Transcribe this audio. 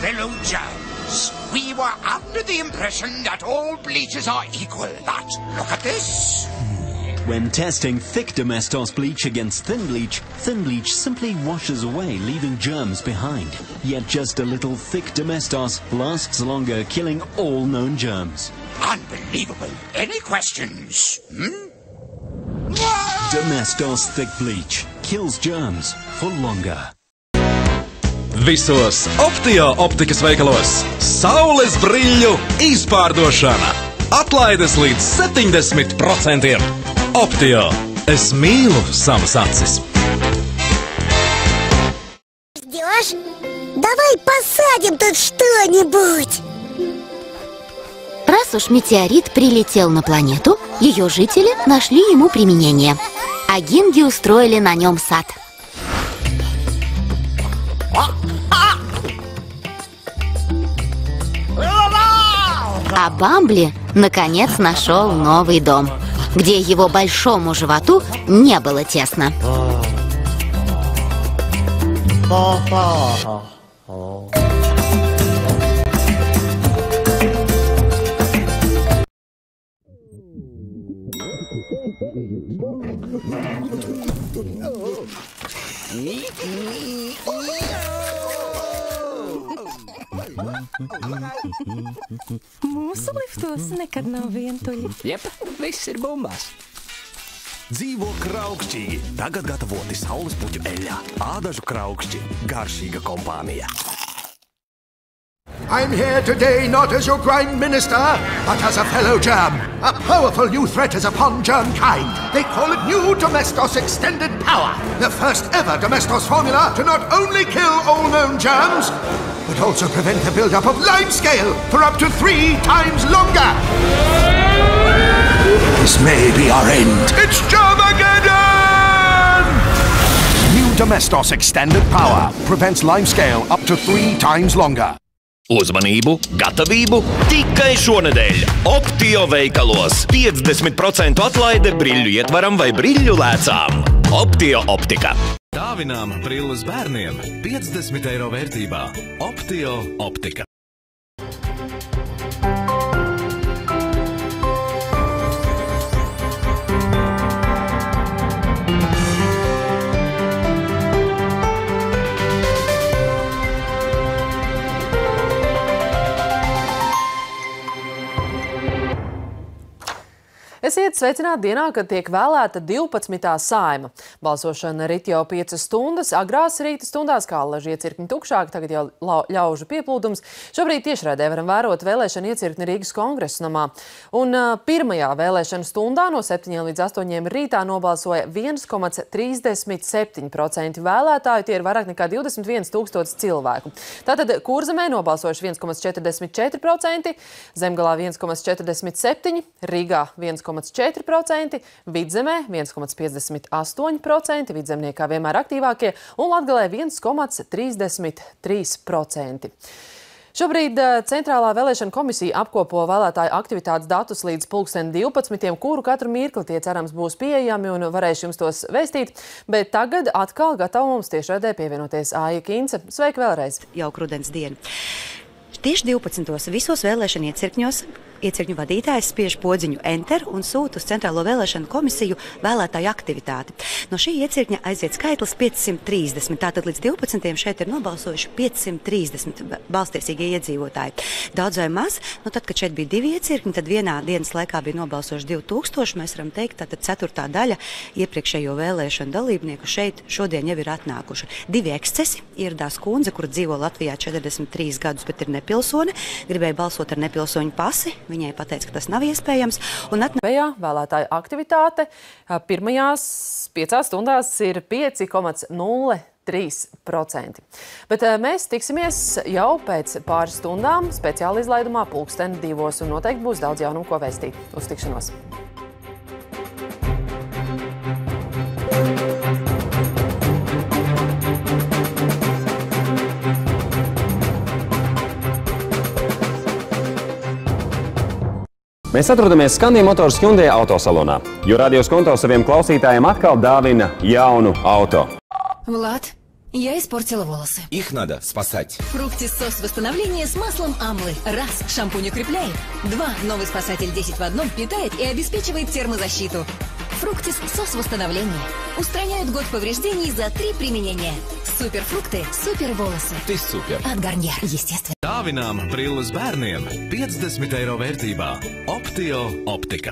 fellow germs. We were under the impression that all bleaches are equal, but look at this. When testing thick Domestos bleach against thin bleach simply washes away, leaving germs behind. Yet just a little thick Domestos lasts longer, killing all known germs. Unbelievable. Any questions? Domestos thick bleach kills germs for longer. Visos Optio optikas veikalos saules brīļu izpārdošana. Atlaides līdz 70%. Optio. Es mīlu savas acis. Ждешь? Давай посадим тут что-нибудь. Раз уж метеорит прилетел на планету, ее жители нашли ему применение. А гинги устроили на нем сад. А Бамбли, наконец, нашел новый дом, где его большому животу не было тесно. Mūsu liftos nekad nav vientuļi. Jep, viss ir bumbās. Dzīvo kraukšķīgi. Tagad gatavoti saules puķu eļļā. Ādažu kraukšķi. Garšīga kompānija. I'm here today not as your Prime Minister, but as a fellow germ. A powerful new threat is upon germkind. They call it New Domestos Extended Power. The first ever Domestos formula to not only kill all known germs, but also prevent the build-up of limescale for up to 3 times longer. This may be our end. It's Germageddon! New Domestos Extended Power prevents limescale up to 3 times longer. Uzmanību, gatavību! Tikai šonedēļ Optio veikalos 50% atlaide briļļu ietvaram vai briļļu lēcām. Optio optika. Dāvinām brilles bērniem 50 eiro vērtībā. Optio optika. Esiet sveicināti dienā, kad tiek vēlēta 12. saima. Balsošana rit jau 5 stundas, agrās rīta stundās, kā allaži iecirkņi tukšāk, tagad jau ļaužu pieplūdums. Šobrīd tiešraidē varam vērot vēlēšanu iecirkni Rīgas Kongresa namā. Un pirmajā vēlēšanu stundā no 7 līdz 8 rītā nobalsoja 1,37% vēlētāju, tie ir vairāk nekā 21 000 cilvēku. Tātad Kurzemē nobalsojuši 1,44%, Zemgalā 1,47%, Rīgā 1,4%, Vidzemē 1,58%, vidzemniekā vienmēr aktīvākie, un Latgalē 1,33%. Šobrīd Centrālā vēlēšana komisija apkopo vēlētāju aktivitātes datus līdz 12, kuru katru mirkli tie cerams būs pieejami un varēšu jums tos vēstīt, bet tagad atkal gatava mums tiešraidē pievienoties Aija Kince. Sveiki vēlreiz! Jauku rudens dienu! Tieši 12. visos vēlēšana iecirkņos iecirkņu vadītājs spiež podziņu Enter un sūta uz Centrālo vēlēšanu komisiju vēlētāju aktivitāti. No šī iecirkņa aiziet skaitlis 530, tātad līdz 12. šeit ir nobalsojuši 530 balstiesīgie iedzīvotāji. Daudz vai maz, tad, kad šeit bija 2 iecirkņi, tad vienā dienas laikā bija nobalsojuši 2000, mēs varam teikt, tātad 4. daļa iepriekšējo vēlēšanu dalībnieku šeit šodien jau ir atnākuši. 2 ekscesi, ieradās kundze, kur dzīvo Latvijā 43 gadus, bet ir nepilsone, gribēja balsot ar nepilsoņu pasi. Viņai pateica, ka tas nav iespējams. Vēlētāju aktivitāte pirmajās 5 stundās ir 5,03%. Bet mēs tiksimies jau pēc pāris stundām speciāli izlaidumā 2:00 un noteikti būs daudz jaunumu, ko vēstīt. Uz tikšanos! Mēs atrodamies Skandia Motors Hyundai autosalonā, jo Radio Skonto saviem klausītājiem atkal dāvina jaunu auto. Vlad, Я испортила волосы. Их надо спасать. Фруктис сос восстановления с маслом амлы. Раз, шампунь укрепляет. 2, новый спасатель 10 в одном питает и обеспечивает термозащиту. Фруктис сос восстановления. Устраняют год повреждений за 3 применения. Суперфрукты, супер волосы. Ты супер. От Garnier, естественно. Dāvinām brilles bērniem 50 eiro vērtībā. Optio optika.